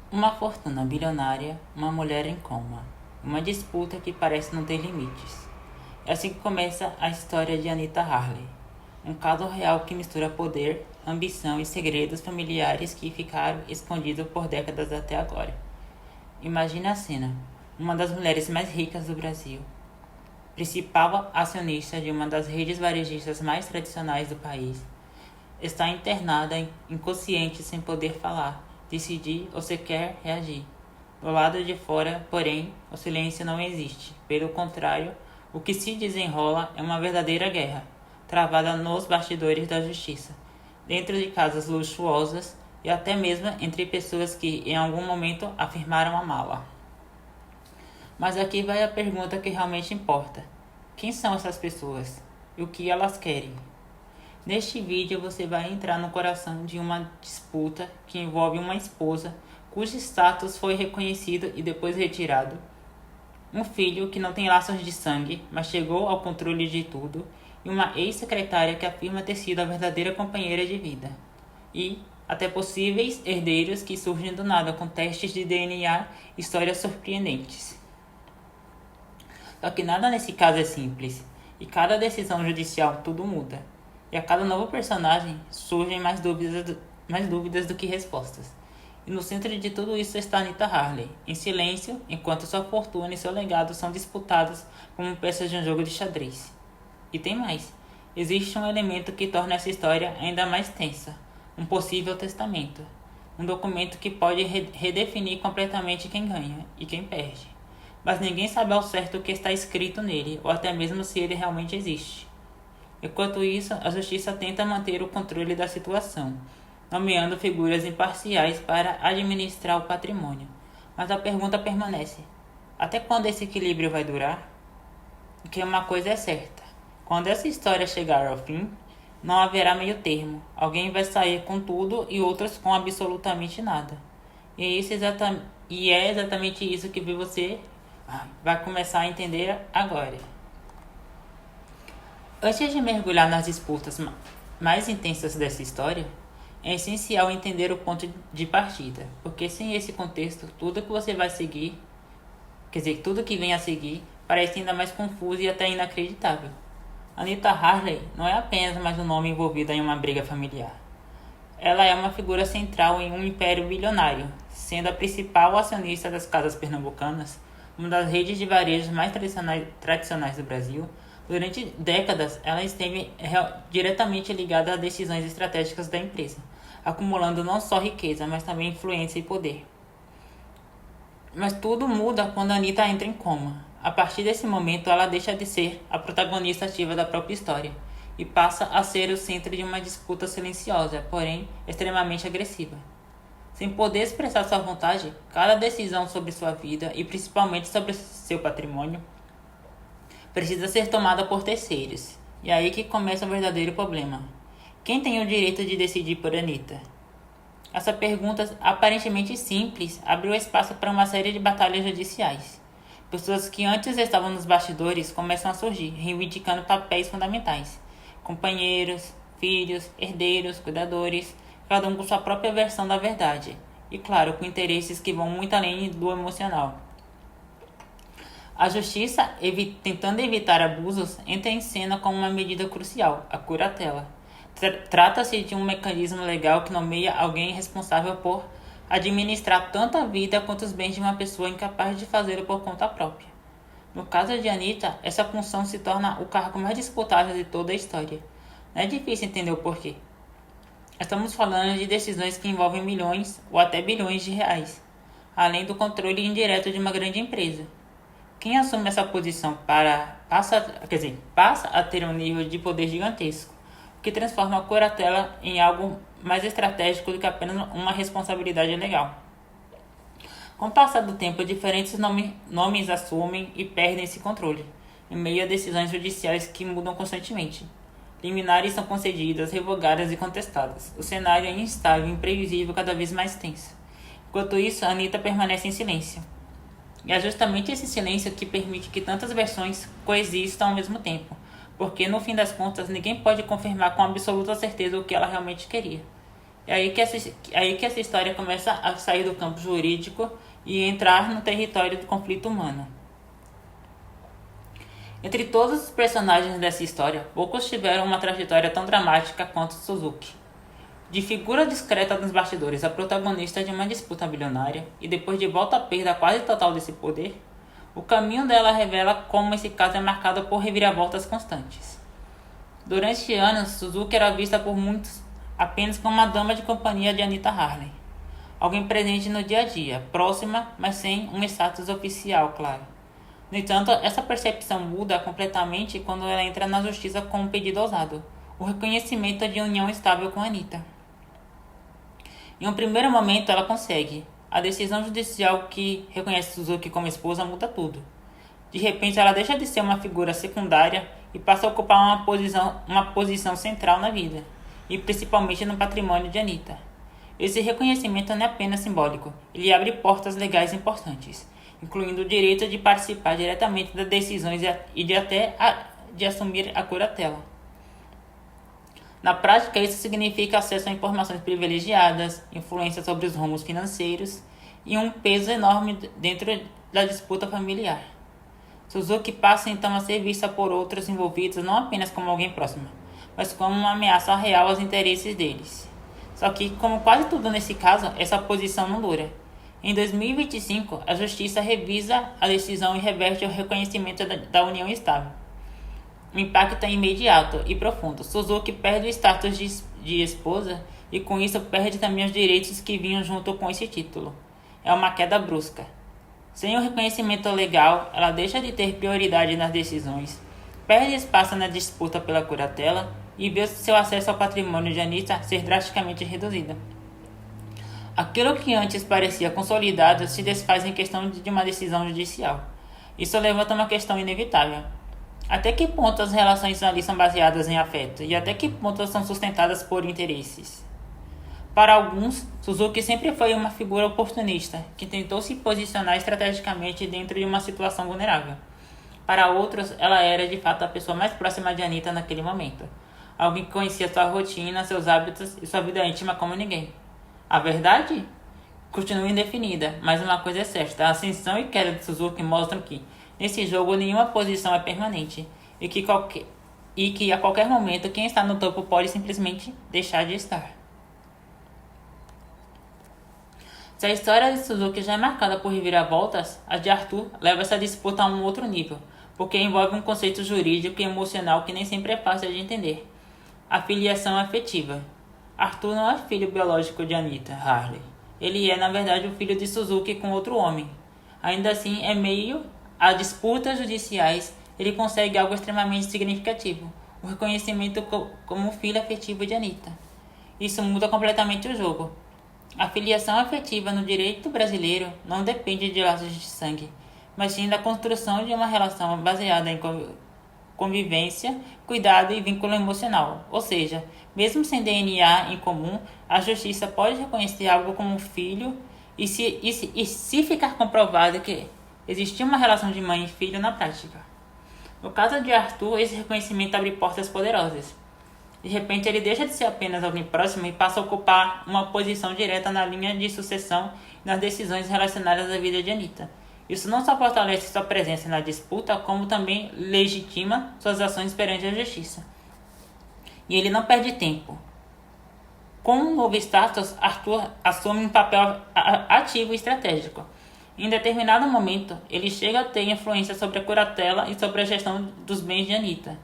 Uma fortuna bilionária, uma mulher em coma. Uma disputa que parece não ter limites. É assim que começa a história de Anita Harley. Um caso real que mistura poder, ambição e segredos familiares que ficaram escondidos por décadas até agora. Imagine a cena. Uma das mulheres mais ricas do Brasil, principal acionista de uma das redes varejistas mais tradicionais do país, está internada, inconsciente, sem poder falar, decidir ou sequer reagir. Do lado de fora, porém, o silêncio não existe. Pelo contrário, o que se desenrola é uma verdadeira guerra, travada nos bastidores da justiça, dentro de casas luxuosas e até mesmo entre pessoas que em algum momento afirmaram amá-la. Mas aqui vai a pergunta que realmente importa: quem são essas pessoas? E o que elas querem? Neste vídeo você vai entrar no coração de uma disputa que envolve uma esposa cujo status foi reconhecido e depois retirado, um filho que não tem laços de sangue, mas chegou ao controle de tudo, e uma ex-secretária que afirma ter sido a verdadeira companheira de vida. E até possíveis herdeiros que surgem do nada com testes de DNA e histórias surpreendentes. Só que nada nesse caso é simples, e cada decisão judicial tudo muda. E a cada novo personagem surgem mais dúvidas do que respostas. E no centro de tudo isso está Anita Harley, em silêncio, enquanto sua fortuna e seu legado são disputados como peças de um jogo de xadrez. E tem mais. Existe um elemento que torna essa história ainda mais tensa: um possível testamento. Um documento que pode redefinir completamente quem ganha e quem perde. Mas ninguém sabe ao certo o que está escrito nele, ou até mesmo se ele realmente existe. Enquanto isso, a justiça tenta manter o controle da situação, nomeando figuras imparciais para administrar o patrimônio. Mas a pergunta permanece: até quando esse equilíbrio vai durar? Porque uma coisa é certa: quando essa história chegar ao fim, não haverá meio termo. Alguém vai sair com tudo e outros com absolutamente nada. E é exatamente isso que você vai começar a entender agora. Antes de mergulhar nas disputas mais intensas dessa história, é essencial entender o ponto de partida, porque sem esse contexto, tudo que você vai seguir, tudo que vem a seguir, parece ainda mais confuso e até inacreditável. Anita Harley não é apenas mais um nome envolvido em uma briga familiar. Ela é uma figura central em um império bilionário, sendo a principal acionista das casas pernambucanas, uma das redes de varejos mais tradicionais do Brasil. Durante décadas, ela esteve diretamente ligada a decisões estratégicas da empresa, acumulando não só riqueza, mas também influência e poder. Mas tudo muda quando Anita entra em coma. A partir desse momento, ela deixa de ser a protagonista ativa da própria história e passa a ser o centro de uma disputa silenciosa, porém extremamente agressiva. Sem poder expressar sua vontade, cada decisão sobre sua vida e principalmente sobre seu patrimônio precisa ser tomada por terceiros. E é aí que começa o verdadeiro problema: quem tem o direito de decidir por Anita? Essa pergunta aparentemente simples abriu espaço para uma série de batalhas judiciais. Pessoas que antes estavam nos bastidores começam a surgir, reivindicando papéis fundamentais: companheiros, filhos, herdeiros, cuidadores, cada um com sua própria versão da verdade. E claro, com interesses que vão muito além do emocional. A justiça, tentando evitar abusos, entra em cena com uma medida crucial: a curatela. Trata-se de um mecanismo legal que nomeia alguém responsável por administrar tanto a vida quanto os bens de uma pessoa incapaz de fazê-lo por conta própria. No caso de Anita, essa função se torna o cargo mais disputado de toda a história. Não é difícil entender o porquê. Estamos falando de decisões que envolvem milhões ou até bilhões de reais, além do controle indireto de uma grande empresa. Quem assume essa posição passa a ter um nível de poder gigantesco, o que transforma a curatela em algo mais estratégico do que apenas uma responsabilidade legal. Com o passar do tempo, diferentes nomes assumem e perdem esse controle, em meio a decisões judiciais que mudam constantemente. Liminares são concedidas, revogadas e contestadas. O cenário é instável e imprevisível, cada vez mais tenso. Enquanto isso, Anita permanece em silêncio. E é justamente esse silêncio que permite que tantas versões coexistam ao mesmo tempo, porque no fim das contas ninguém pode confirmar com absoluta certeza o que ela realmente queria. É aí que essa história começa a sair do campo jurídico e entrar no território do conflito humano. Entre todos os personagens dessa história, poucos tiveram uma trajetória tão dramática quanto Suzuki. De figura discreta nos bastidores a protagonista de uma disputa bilionária e depois de volta à perda quase total desse poder, o caminho dela revela como esse caso é marcado por reviravoltas constantes. Durante anos, Suzuki era vista por muitos apenas como uma dama de companhia de Anita Harley, alguém presente no dia a dia, próxima, mas sem um status oficial, claro. No entanto, essa percepção muda completamente quando ela entra na justiça com um pedido ousado, o reconhecimento de união estável com Anita. Em um primeiro momento, ela consegue. A decisão judicial que reconhece Suzuki como esposa muda tudo. De repente, ela deixa de ser uma figura secundária e passa a ocupar uma posição central na vida, e principalmente no patrimônio de Anita. Esse reconhecimento não é apenas simbólico, ele abre portas legais importantes, incluindo o direito de participar diretamente das decisões e de assumir a curatela. Na prática, isso significa acesso a informações privilegiadas, influência sobre os rumos financeiros e um peso enorme dentro da disputa familiar. Suzuki passa então a ser vista por outros envolvidos não apenas como alguém próximo, mas como uma ameaça real aos interesses deles. Só que, como quase tudo nesse caso, essa posição não dura. Em 2025, a Justiça revisa a decisão e reverte o reconhecimento da união estável. O impacto é imediato e profundo. Suzuki perde o status de esposa e com isso perde também os direitos que vinham junto com esse título. É uma queda brusca. Sem o reconhecimento legal, ela deixa de ter prioridade nas decisões, perde espaço na disputa pela curatela e vê seu acesso ao patrimônio de Anita ser drasticamente reduzido. Aquilo que antes parecia consolidado se desfaz em questão de uma decisão judicial. Isso levanta uma questão inevitável. Até que ponto as relações ali são baseadas em afeto e até que ponto são sustentadas por interesses? Para alguns, Suzuki sempre foi uma figura oportunista, que tentou se posicionar estrategicamente dentro de uma situação vulnerável. Para outros, ela era de fato a pessoa mais próxima de Anita naquele momento. Alguém que conhecia sua rotina, seus hábitos e sua vida íntima como ninguém. A verdade? Continua indefinida, mas uma coisa é certa, a ascensão e queda de Suzuki mostram que, nesse jogo, nenhuma posição é permanente e que a qualquer momento quem está no topo pode simplesmente deixar de estar. Se a história de Suzuki já é marcada por reviravoltas, a de Arthur leva essa disputa a um outro nível, porque envolve um conceito jurídico e emocional que nem sempre é fácil de entender. A filiação afetiva. Arthur não é filho biológico de Anita Harley. Ele é, na verdade, o filho de Suzuki com outro homem. Ainda assim, em meio a disputas judiciais, ele consegue algo extremamente significativo, o reconhecimento como filho afetivo de Anita. Isso muda completamente o jogo. A filiação afetiva no direito brasileiro não depende de laços de sangue, mas sim da construção de uma relação baseada em convivência, cuidado e vínculo emocional. Ou seja, mesmo sem DNA em comum, a justiça pode reconhecer algo como filho e se ficar comprovado que existia uma relação de mãe e filho na prática. No caso de Arthur, esse reconhecimento abre portas poderosas. De repente, ele deixa de ser apenas alguém próximo e passa a ocupar uma posição direta na linha de sucessão e nas decisões relacionadas à vida de Anita. Isso não só fortalece sua presença na disputa, como também legitima suas ações perante a justiça. E ele não perde tempo. Com um novo status, Arthur assume um papel ativo e estratégico. Em determinado momento, ele chega a ter influência sobre a curatela e sobre a gestão dos bens de Anita.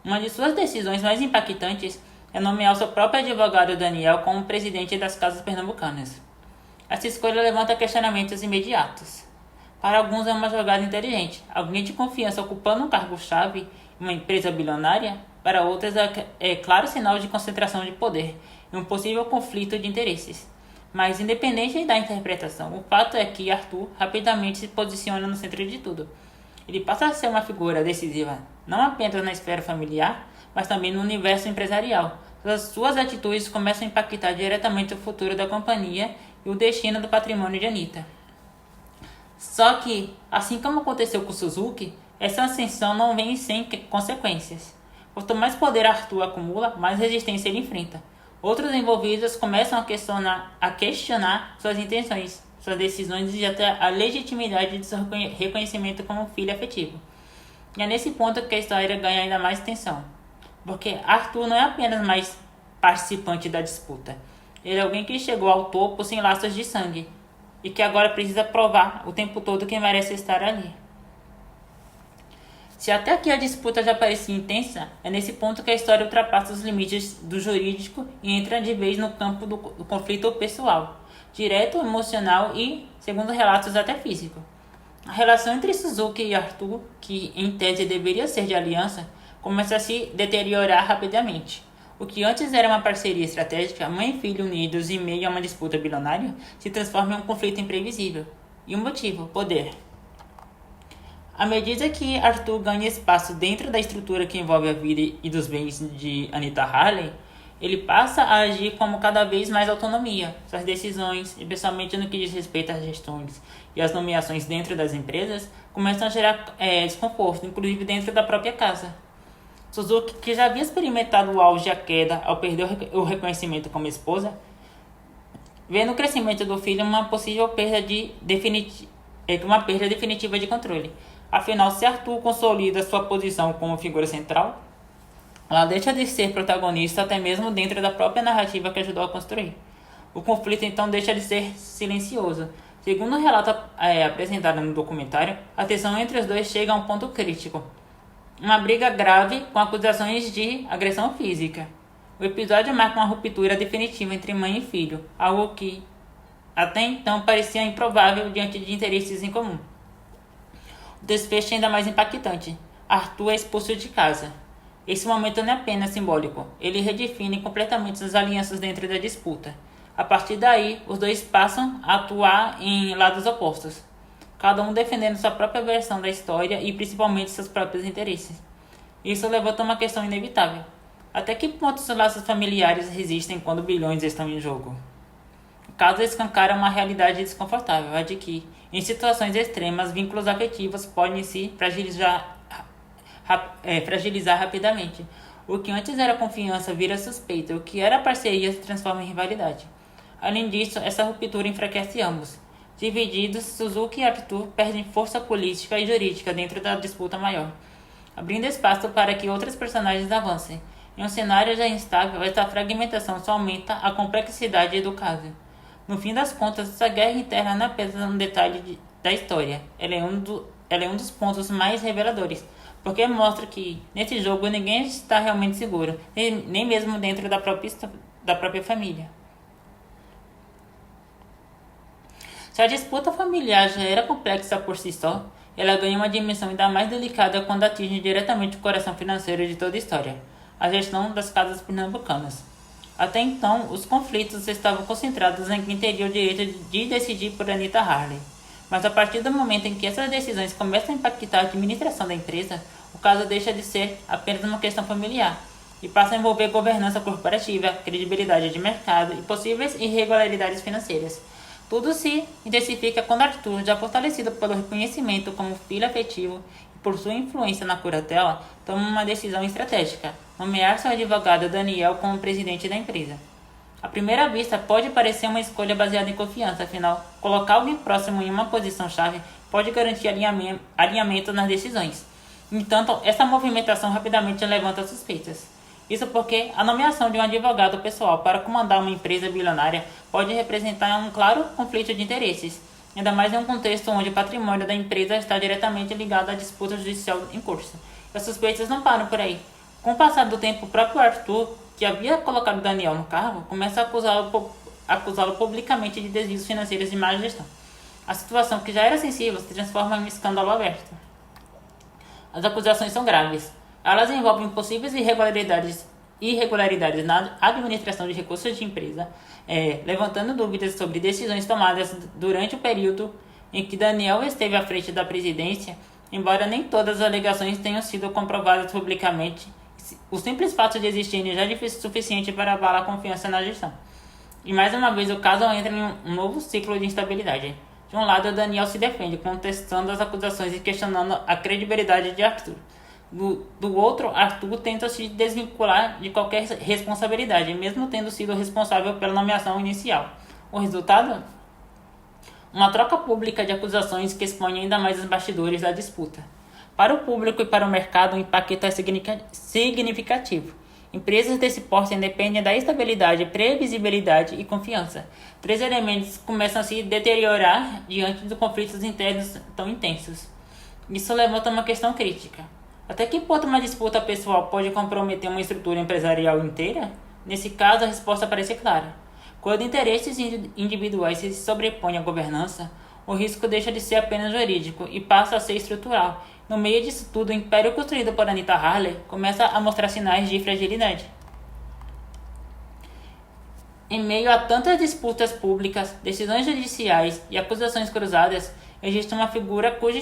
Uma de suas decisões mais impactantes é nomear seu próprio advogado Daniel como presidente das casas pernambucanas. Essa escolha levanta questionamentos imediatos. Para alguns é uma jogada inteligente, alguém de confiança ocupando um cargo-chave em uma empresa bilionária. Para outros é claro sinal de concentração de poder e um possível conflito de interesses. Mas independente da interpretação, o fato é que Arthur rapidamente se posiciona no centro de tudo. Ele passa a ser uma figura decisiva, não apenas na esfera familiar, mas também no universo empresarial. Suas atitudes começam a impactar diretamente o futuro da companhia e o destino do patrimônio de Anita. Só que, assim como aconteceu com Suzuki, essa ascensão não vem sem consequências. Quanto mais poder Arthur acumula, mais resistência ele enfrenta. Outros envolvidos começam a questionar suas intenções, suas decisões e até a legitimidade de seu reconhecimento como filho afetivo. E é nesse ponto que a história ganha ainda mais tensão, porque Arthur não é apenas mais participante da disputa, ele é alguém que chegou ao topo sem laços de sangue e que agora precisa provar o tempo todo que merece estar ali. Se até aqui a disputa já parecia intensa, é nesse ponto que a história ultrapassa os limites do jurídico e entra de vez no campo do conflito pessoal, direto, emocional e, segundo relatos, até físico. A relação entre Suzuki e Arthur, que em tese deveria ser de aliança, começa a se deteriorar rapidamente. O que antes era uma parceria estratégica, mãe e filho unidos em meio a uma disputa bilionária, se transforma em um conflito imprevisível. E o motivo? Poder. À medida que Arthur ganha espaço dentro da estrutura que envolve a vida e dos bens de Anita Harley, ele passa a agir com cada vez mais autonomia. Suas decisões, especialmente no que diz respeito às gestões e às nomeações dentro das empresas, começam a gerar desconforto, inclusive dentro da própria casa. Suzuki, que já havia experimentado o auge e a queda ao perder o reconhecimento como esposa, vê no crescimento do filho uma possível perda definitiva de controle. Afinal, se Arthur consolida sua posição como figura central, ela deixa de ser protagonista até mesmo dentro da própria narrativa que ajudou a construir. O conflito então deixa de ser silencioso. Segundo o relato apresentado no documentário, a tensão entre os dois chega a um ponto crítico. Uma briga grave com acusações de agressão física. O episódio marca uma ruptura definitiva entre mãe e filho, algo que até então parecia improvável diante de interesses em comum. O desfecho é ainda mais impactante. Arthur é expulso de casa. Esse momento não é apenas simbólico, ele redefine completamente as alianças dentro da disputa. A partir daí, os dois passam a atuar em lados opostos, cada um defendendo sua própria versão da história e principalmente seus próprios interesses. Isso levanta uma questão inevitável. Até que ponto os laços familiares resistem quando bilhões estão em jogo? O caso escancara uma realidade desconfortável, a de que, em situações extremas, vínculos afetivos podem se fragilizar rapidamente. O que antes era confiança vira suspeita, o que era parceria se transforma em rivalidade. Além disso, essa ruptura enfraquece ambos. Divididos, Suzuki e Arthur perdem força política e jurídica dentro da disputa maior, abrindo espaço para que outros personagens avancem. Em um cenário já instável, essa fragmentação só aumenta a complexidade do caso. No fim das contas, essa guerra interna não é apenas um detalhe da história, ela é um dos pontos mais reveladores, porque mostra que, nesse jogo, ninguém está realmente seguro, nem mesmo dentro da própria família. Se a disputa familiar já era complexa por si só, ela ganha uma dimensão ainda mais delicada quando atinge diretamente o coração financeiro de toda a história, a gestão das casas pernambucanas. Até então, os conflitos estavam concentrados em quem teria o direito de decidir por Anita Harley. Mas a partir do momento em que essas decisões começam a impactar a administração da empresa, o caso deixa de ser apenas uma questão familiar e passa a envolver governança corporativa, credibilidade de mercado e possíveis irregularidades financeiras. Tudo se intensifica quando Arthur, já fortalecido pelo reconhecimento como filho afetivo e por sua influência na curatela, toma uma decisão estratégica: nomear seu advogado Daniel como presidente da empresa. À primeira vista, pode parecer uma escolha baseada em confiança, afinal, colocar alguém próximo em uma posição-chave pode garantir alinhamento nas decisões. No entanto, essa movimentação rapidamente levanta suspeitas. Isso porque a nomeação de um advogado pessoal para comandar uma empresa bilionária pode representar um claro conflito de interesses, ainda mais em um contexto onde o patrimônio da empresa está diretamente ligado à disputa judicial em curso. As suspeitas não param por aí. Com o passar do tempo, o próprio Arthur, que havia colocado Daniel no cargo, começa a acusá-lo publicamente de desvios financeiros de má gestão. A situação, que já era sensível, se transforma em um escândalo aberto. As acusações são graves. Elas envolvem possíveis irregularidades na administração de recursos de empresa, levantando dúvidas sobre decisões tomadas durante o período em que Daniel esteve à frente da presidência, embora nem todas as alegações tenham sido comprovadas publicamente. O simples fato de existirem já é suficiente para abalar a confiança na gestão. E mais uma vez o caso entra em um novo ciclo de instabilidade. De um lado, Daniel se defende, contestando as acusações e questionando a credibilidade de Arthur. Do outro, Arthur tenta se desvincular de qualquer responsabilidade, mesmo tendo sido responsável pela nomeação inicial. O resultado? Uma troca pública de acusações que expõe ainda mais os bastidores da disputa. Para o público e para o mercado, o impacto é significativo. Empresas desse porte dependem da estabilidade, previsibilidade e confiança. Três elementos começam a se deteriorar diante de conflitos internos tão intensos. Isso levanta uma questão crítica. Até que ponto uma disputa pessoal pode comprometer uma estrutura empresarial inteira? Nesse caso, a resposta parece clara. Quando interesses individuais se sobrepõem à governança, o risco deixa de ser apenas jurídico e passa a ser estrutural. No meio disso tudo, o império construído por Anita Harley começa a mostrar sinais de fragilidade. Em meio a tantas disputas públicas, decisões judiciais e acusações cruzadas, existe uma figura cuja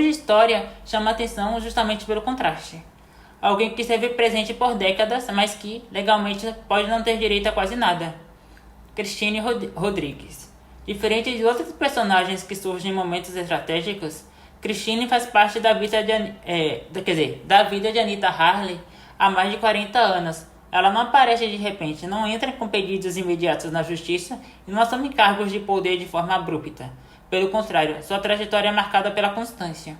história chama atenção justamente pelo contraste. Alguém que esteve presente por décadas, mas que, legalmente, pode não ter direito a quase nada. Christine Rodrigues. Diferente de outros personagens que surgem em momentos estratégicos, Christine faz parte da vida de Anita Harley há mais de 40 anos. Ela não aparece de repente, não entra com pedidos imediatos na justiça e não assume cargos de poder de forma abrupta. Pelo contrário, sua trajetória é marcada pela constância.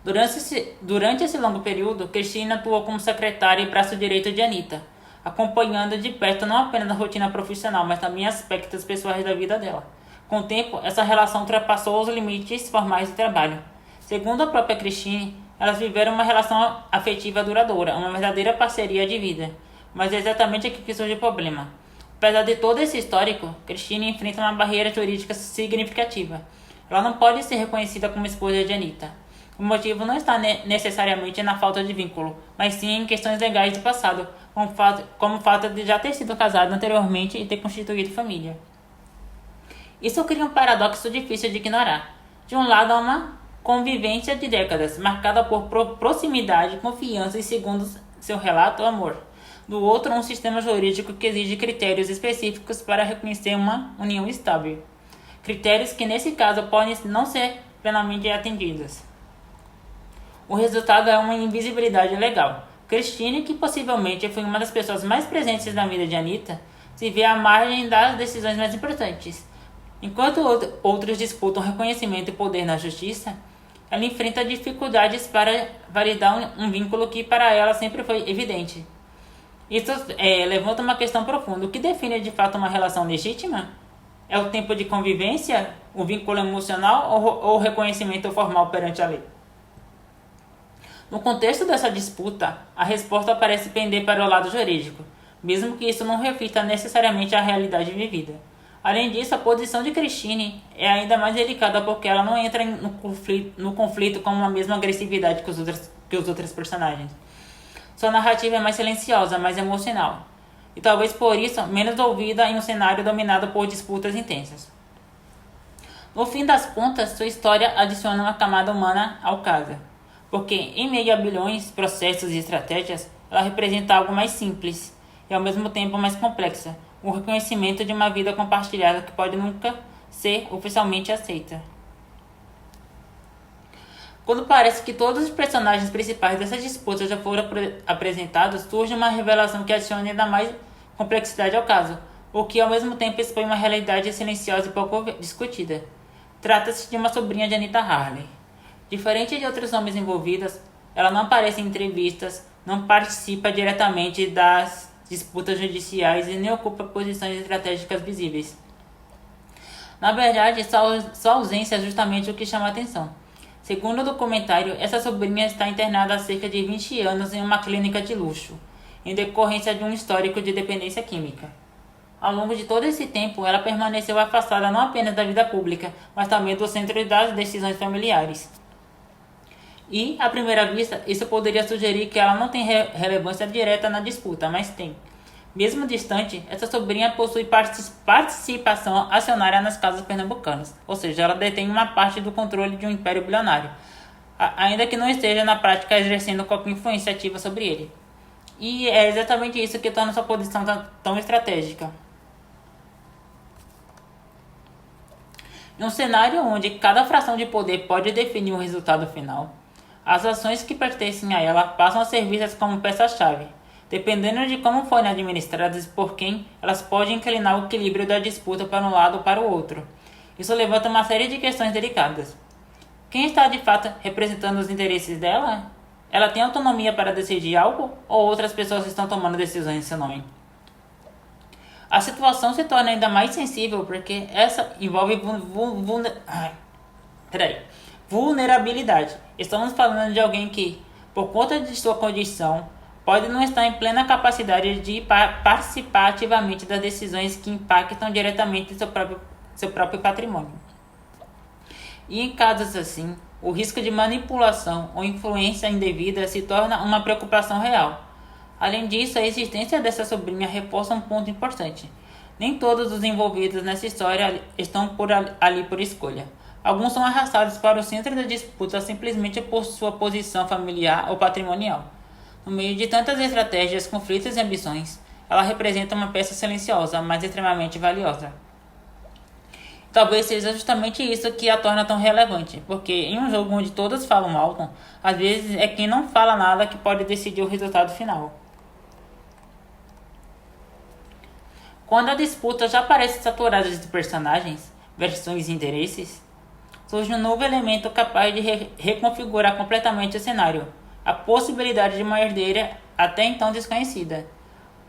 Durante esse longo período, Christine atuou como secretária e braço direito de Anita, acompanhando de perto não apenas a rotina profissional, mas também aspectos pessoais da vida dela. Com o tempo, essa relação ultrapassou os limites formais do trabalho. Segundo a própria Christine, elas viveram uma relação afetiva duradoura, uma verdadeira parceria de vida. Mas é exatamente aqui que surge o problema. Apesar de todo esse histórico, Christine enfrenta uma barreira jurídica significativa. Ela não pode ser reconhecida como esposa de Anita. O motivo não está necessariamente na falta de vínculo, mas sim em questões legais do passado, como o fato de já ter sido casado anteriormente e ter constituído família. Isso cria um paradoxo difícil de ignorar. De um lado, há uma convivência de décadas, marcada por proximidade, confiança e, segundo seu relato, amor. Do outro, um sistema jurídico que exige critérios específicos para reconhecer uma união estável. Critérios que, nesse caso, podem não ser plenamente atendidos. O resultado é uma invisibilidade legal. Christine, que possivelmente foi uma das pessoas mais presentes na vida de Anita, se vê à margem das decisões mais importantes. Enquanto outros disputam reconhecimento e poder na justiça, ela enfrenta dificuldades para validar um vínculo que para ela sempre foi evidente. Isso levanta uma questão profunda. O que define de fato uma relação legítima? É o tempo de convivência, o vínculo emocional ou o reconhecimento formal perante a lei? No contexto dessa disputa, a resposta parece pender para o lado jurídico, mesmo que isso não reflita necessariamente a realidade vivida. Além disso, a posição de Christine é ainda mais delicada porque ela não entra no conflito com a mesma agressividade que os outros personagens. Sua narrativa é mais silenciosa, mais emocional, e talvez por isso menos ouvida em um cenário dominado por disputas intensas. No fim das contas, sua história adiciona uma camada humana ao caso, porque em meio a bilhões, processos e estratégias, ela representa algo mais simples e ao mesmo tempo mais complexa, o reconhecimento de uma vida compartilhada que pode nunca ser oficialmente aceita. Quando parece que todos os personagens principais dessa disputa já foram apresentados, surge uma revelação que adiciona ainda mais complexidade ao caso, o que ao mesmo tempo expõe uma realidade silenciosa e pouco discutida. Trata-se de uma sobrinha de Anita Harley. Diferente de outros nomes envolvidos, ela não aparece em entrevistas, não participa diretamente das disputas judiciais e nem ocupa posições estratégicas visíveis. Na verdade, sua ausência é justamente o que chama a atenção. Segundo o documentário, essa sobrinha está internada há cerca de 20 anos em uma clínica de luxo, em decorrência de um histórico de dependência química. Ao longo de todo esse tempo, ela permaneceu afastada não apenas da vida pública, mas também do centro das decisões familiares. E, à primeira vista, isso poderia sugerir que ela não tem relevância direta na disputa, mas tem. Mesmo distante, essa sobrinha possui participação acionária nas casas pernambucanas, ou seja, ela detém uma parte do controle de um império bilionário, ainda que não esteja na prática exercendo qualquer influência ativa sobre ele. E é exatamente isso que torna sua posição tão estratégica. Em um cenário onde cada fração de poder pode definir o resultado final, As ações que pertencem a ela passam a ser vistas como peça-chave. Dependendo de como forem administradas e por quem, elas podem inclinar o equilíbrio da disputa para um lado ou para o outro. Isso levanta uma série de questões delicadas. Quem está de fato representando os interesses dela? Ela tem autonomia para decidir algo ou outras pessoas estão tomando decisões em seu nome? A situação se torna ainda mais sensível porque essa envolve vulnerabilidade. Estamos falando de alguém que, por conta de sua condição, pode não estar em plena capacidade de participar ativamente das decisões que impactam diretamente seu próprio patrimônio. E em casos assim, o risco de manipulação ou influência indevida se torna uma preocupação real. Além disso, a existência dessa sobrinha reforça um ponto importante. Nem todos os envolvidos nessa história estão ali por escolha. Alguns são arrastados para o centro da disputa simplesmente por sua posição familiar ou patrimonial. No meio de tantas estratégias, conflitos e ambições, ela representa uma peça silenciosa, mas extremamente valiosa. Talvez seja justamente isso que a torna tão relevante, porque em um jogo onde todos falam alto, às vezes é quem não fala nada que pode decidir o resultado final. Quando a disputa já parece saturada de personagens, versões e interesses, surge um novo elemento capaz de reconfigurar completamente o cenário, a possibilidade de uma herdeira até então desconhecida.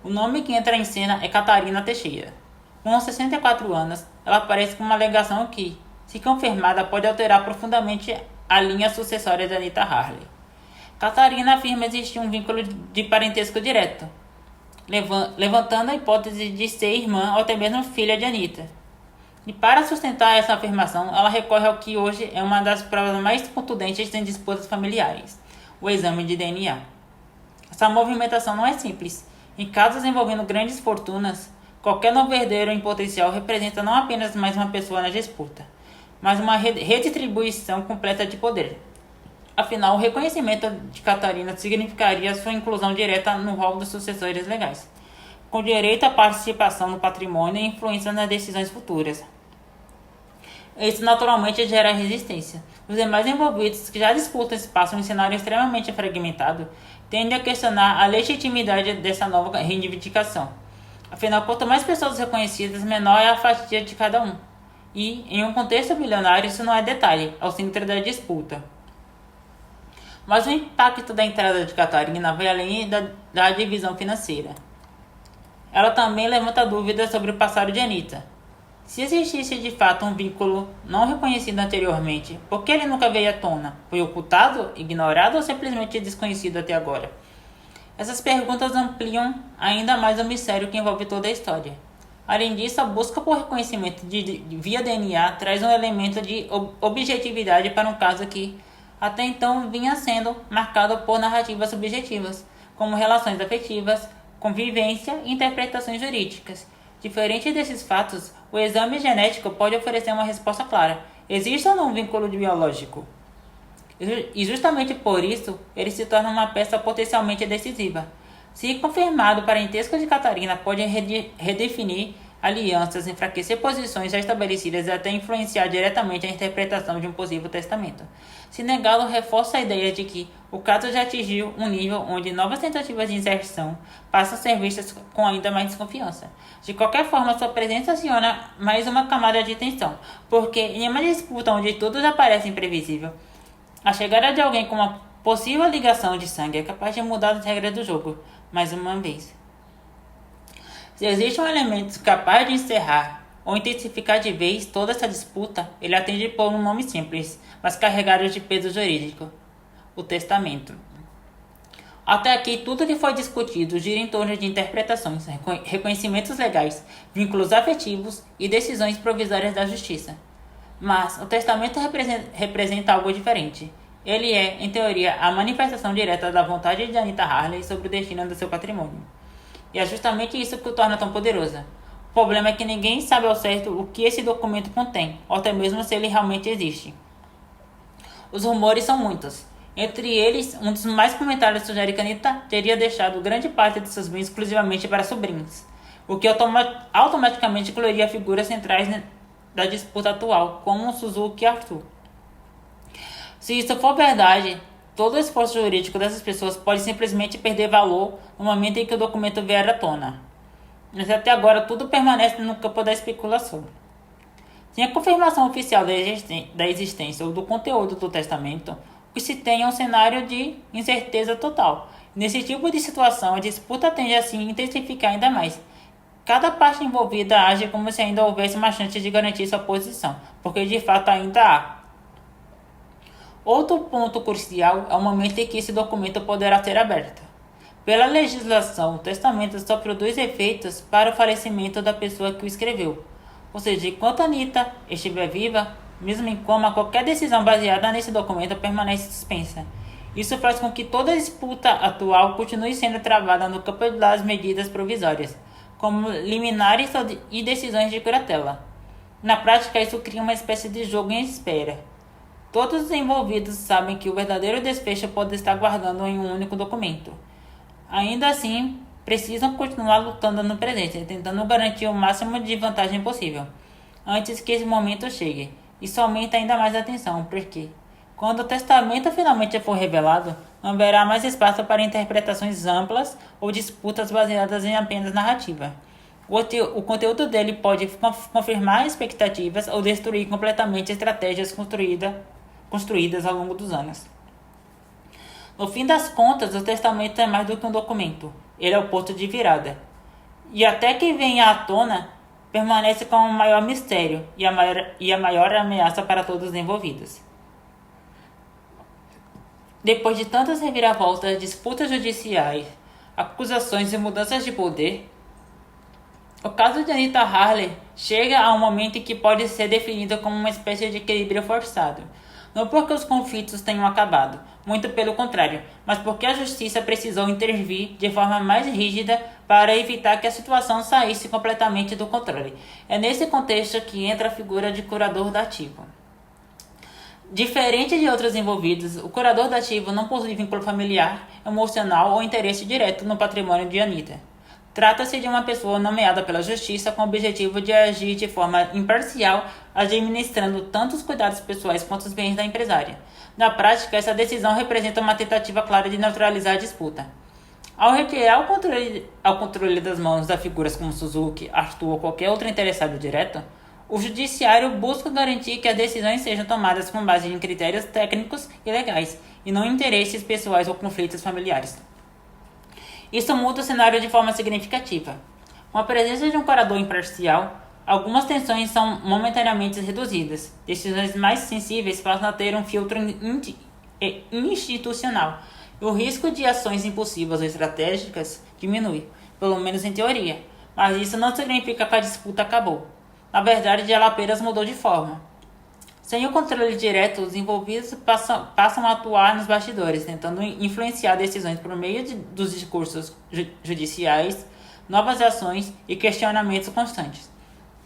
O nome que entra em cena é Catarina Teixeira. Com 64 anos, ela aparece com uma alegação que, se confirmada, pode alterar profundamente a linha sucessória de Anita Harley. Catarina afirma existir um vínculo de parentesco direto, levantando a hipótese de ser irmã ou até mesmo filha de Anita. E para sustentar essa afirmação, ela recorre ao que hoje é uma das provas mais contundentes em disputas familiares, o exame de DNA. Essa movimentação não é simples. Em casos envolvendo grandes fortunas, qualquer novo herdeiro em potencial representa não apenas mais uma pessoa na disputa, mas uma redistribuição completa de poder. Afinal, o reconhecimento de Catarina significaria sua inclusão direta no rol dos sucessores legais, com direito à participação no patrimônio e influência nas decisões futuras. Isso naturalmente gera resistência. Os demais envolvidos, que já disputam espaço em um cenário extremamente fragmentado, tendem a questionar a legitimidade dessa nova reivindicação. Afinal, quanto mais pessoas reconhecidas, menor é a fatia de cada um. E, em um contexto bilionário, isso não é detalhe, é o centro da disputa. Mas o impacto da entrada de Catarina vai além da divisão financeira. Ela também levanta dúvidas sobre o passado de Anita. Se existisse de fato um vínculo não reconhecido anteriormente, por que ele nunca veio à tona? Foi ocultado, ignorado ou simplesmente desconhecido até agora? Essas perguntas ampliam ainda mais o mistério que envolve toda a história. Além disso, a busca por reconhecimento via DNA traz um elemento de objetividade para um caso que, até então, vinha sendo marcado por narrativas subjetivas, como relações afetivas, convivência e interpretações jurídicas. Diferente desses fatos, o exame genético pode oferecer uma resposta clara. Existe ou não um vínculo biológico? E justamente por isso, ele se torna uma peça potencialmente decisiva. Se confirmado, o parentesco de Catarina pode redefinir alianças, enfraquecer posições já estabelecidas e até influenciar diretamente a interpretação de um possível testamento. Se negá-lo, reforça a ideia de que o caso já atingiu um nível onde novas tentativas de inserção passam a ser vistas com ainda mais desconfiança. De qualquer forma, sua presença aciona mais uma camada de tensão, porque em uma disputa onde tudo já parece imprevisível, a chegada de alguém com uma possível ligação de sangue é capaz de mudar as regras do jogo, mais uma vez. Se existe um elemento capaz de encerrar ou intensificar de vez toda essa disputa, ele atende por um nome simples, mas carregado de peso jurídico: o testamento. Até aqui, tudo que foi discutido gira em torno de interpretações, reconhecimentos legais, vínculos afetivos e decisões provisórias da justiça. Mas o testamento representa algo diferente. Ele é, em teoria, a manifestação direta da vontade de Anita Harley sobre o destino do seu patrimônio. E é justamente isso que o torna tão poderosa. O problema é que ninguém sabe ao certo o que esse documento contém, ou até mesmo se ele realmente existe. Os rumores são muitos. Entre eles, um dos mais comentados sugere que Anita teria deixado grande parte de seus bens exclusivamente para sobrinhos, o que automaticamente incluiria figuras centrais da disputa atual, como Suzuki e Arthur. Se isso for verdade, todo o esforço jurídico dessas pessoas pode simplesmente perder valor no momento em que o documento vier à tona. Mas até agora tudo permanece no campo da especulação. Sem a confirmação oficial da existência ou do conteúdo do testamento, o que se tem é um cenário de incerteza total. Nesse tipo de situação, a disputa tende a se intensificar ainda mais. Cada parte envolvida age como se ainda houvesse uma chance de garantir sua posição, porque de fato ainda há. Outro ponto crucial é o momento em que esse documento poderá ser aberto. Pela legislação, o testamento só produz efeitos para o falecimento da pessoa que o escreveu. Ou seja, enquanto Anita estiver viva, mesmo em coma, qualquer decisão baseada nesse documento permanece suspensa. Isso faz com que toda a disputa atual continue sendo travada no campo das medidas provisórias, como liminares e decisões de curatela. Na prática, isso cria uma espécie de jogo em espera. Todos os envolvidos sabem que o verdadeiro desfecho pode estar guardado em um único documento. Ainda assim, precisam continuar lutando no presente, tentando garantir o máximo de vantagem possível, antes que esse momento chegue. Isso aumenta ainda mais a tensão, porque, quando o testamento finalmente for revelado, não haverá mais espaço para interpretações amplas ou disputas baseadas em apenas narrativa. O conteúdo dele pode confirmar expectativas ou destruir completamente estratégias construídas ao longo dos anos. No fim das contas, o testamento é mais do que um documento. Ele é o ponto de virada. E até que venha à tona, permanece como o maior mistério e a maior ameaça para todos os envolvidos. Depois de tantas reviravoltas, disputas judiciais, acusações e mudanças de poder, o caso de Anita Harley chega a um momento em que pode ser definido como uma espécie de equilíbrio forçado. Não porque os conflitos tenham acabado, muito pelo contrário, mas porque a justiça precisou intervir de forma mais rígida para evitar que a situação saísse completamente do controle. É nesse contexto que entra a figura de curador dativo. Diferente de outros envolvidos, o curador dativo não possui vínculo familiar, emocional ou interesse direto no patrimônio de Anita. Trata-se de uma pessoa nomeada pela justiça com o objetivo de agir de forma imparcial, administrando tanto os cuidados pessoais quanto os bens da empresária. Na prática, essa decisão representa uma tentativa clara de neutralizar a disputa. Ao requerer ao controle das mãos das figuras como Suzuki, Arthur ou qualquer outro interessado direto, o judiciário busca garantir que as decisões sejam tomadas com base em critérios técnicos e legais, e não em interesses pessoais ou conflitos familiares. Isso muda o cenário de forma significativa. Com a presença de um curador imparcial, algumas tensões são momentaneamente reduzidas. Decisões mais sensíveis passam a ter um filtro institucional. E o risco de ações impulsivas ou estratégicas diminui, pelo menos em teoria. Mas isso não significa que a disputa acabou. Na verdade, ela apenas mudou de forma. Sem o controle direto, os envolvidos passam a atuar nos bastidores, tentando influenciar decisões por meio dos discursos judiciais, novas ações e questionamentos constantes.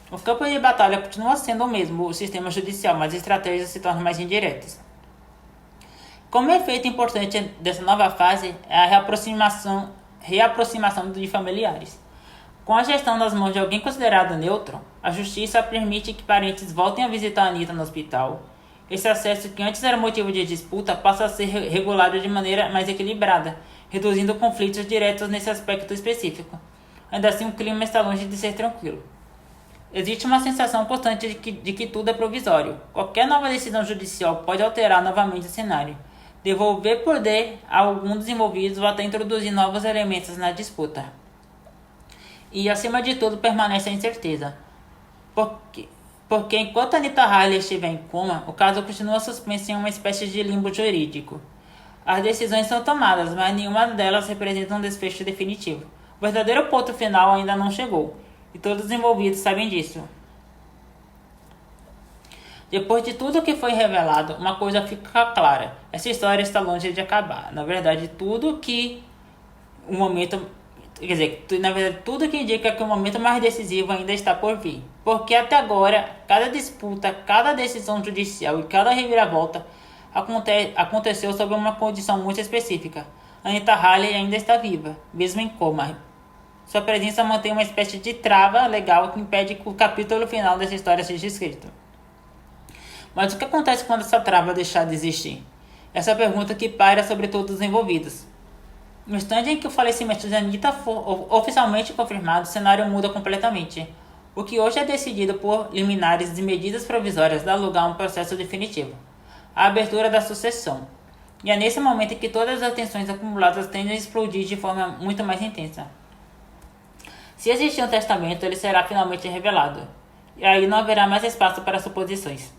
O campo de batalha continua sendo o mesmo, o sistema judicial, mas as estratégias se tornam mais indiretas. Como efeito importante dessa nova fase é a reaproximação de familiares. Com a gestão das mãos de alguém considerado neutro, a justiça permite que parentes voltem a visitar a Anita no hospital. Esse acesso, que antes era motivo de disputa, passa a ser regulado de maneira mais equilibrada, reduzindo conflitos diretos nesse aspecto específico. Ainda assim, o clima está longe de ser tranquilo. Existe uma sensação constante de que tudo é provisório. Qualquer nova decisão judicial pode alterar novamente o cenário, devolver poder a algum dos envolvidos ou até introduzir novos elementos na disputa. E, acima de tudo, permanece a incerteza. Porque enquanto Anita Harley estiver em coma, o caso continua suspenso em uma espécie de limbo jurídico. As decisões são tomadas, mas nenhuma delas representa um desfecho definitivo. O verdadeiro ponto final ainda não chegou, e todos os envolvidos sabem disso. Depois de tudo que foi revelado, uma coisa fica clara: essa história está longe de acabar. Na verdade, tudo que indica que o momento mais decisivo ainda está por vir. Porque até agora, cada disputa, cada decisão judicial e cada reviravolta aconteceu sob uma condição muito específica. Anita Harley ainda está viva, mesmo em coma. Sua presença mantém uma espécie de trava legal que impede que o capítulo final dessa história seja escrito. Mas o que acontece quando essa trava deixar de existir? Essa pergunta que paira sobre todos os envolvidos. No instante em que o falecimento de Anitta for oficialmente confirmado, o cenário muda completamente. O que hoje é decidido por liminares e medidas provisórias dá lugar a um processo definitivo, a abertura da sucessão. E é nesse momento em que todas as tensões acumuladas tendem a explodir de forma muito mais intensa. Se existir um testamento, ele será finalmente revelado, e aí não haverá mais espaço para suposições.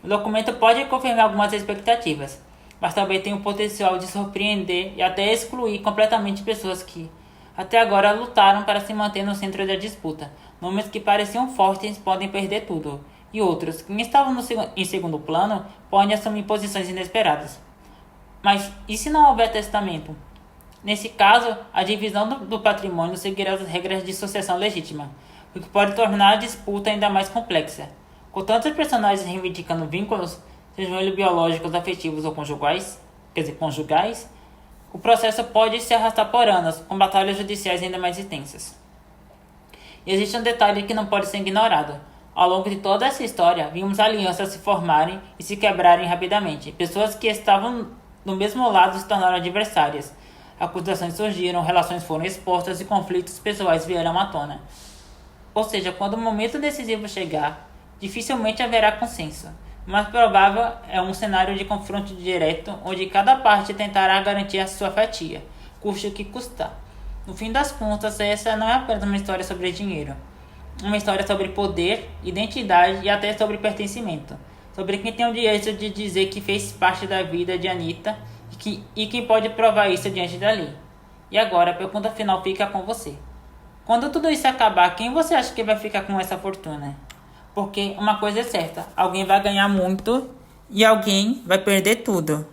O documento pode confirmar algumas expectativas, mas também tem o potencial de surpreender e até excluir completamente pessoas que, até agora, lutaram para se manter no centro da disputa. Nomes que pareciam fortes podem perder tudo, e outros, que estavam em segundo plano, podem assumir posições inesperadas. Mas e se não houver testamento? Nesse caso, a divisão do patrimônio seguirá as regras de sucessão legítima, o que pode tornar a disputa ainda mais complexa. Com tantos personagens reivindicando vínculos, sejam eles biológicos, afetivos ou conjugais, o processo pode se arrastar por anos, com batalhas judiciais ainda mais intensas. E existe um detalhe que não pode ser ignorado. Ao longo de toda essa história, vimos alianças se formarem e se quebrarem rapidamente. Pessoas que estavam do mesmo lado se tornaram adversárias. Acusações surgiram, relações foram expostas e conflitos pessoais vieram à tona. Ou seja, quando o momento decisivo chegar, dificilmente haverá consenso. O mais provável é um cenário de confronto direto, onde cada parte tentará garantir a sua fatia, custe o que custar. No fim das contas, essa não é apenas uma história sobre dinheiro. Uma história sobre poder, identidade e até sobre pertencimento. Sobre quem tem o direito de dizer que fez parte da vida de Anitta e quem pode provar isso diante da lei. E agora, a pergunta final fica com você. Quando tudo isso acabar, quem você acha que vai ficar com essa fortuna? Porque uma coisa é certa, alguém vai ganhar muito e alguém vai perder tudo.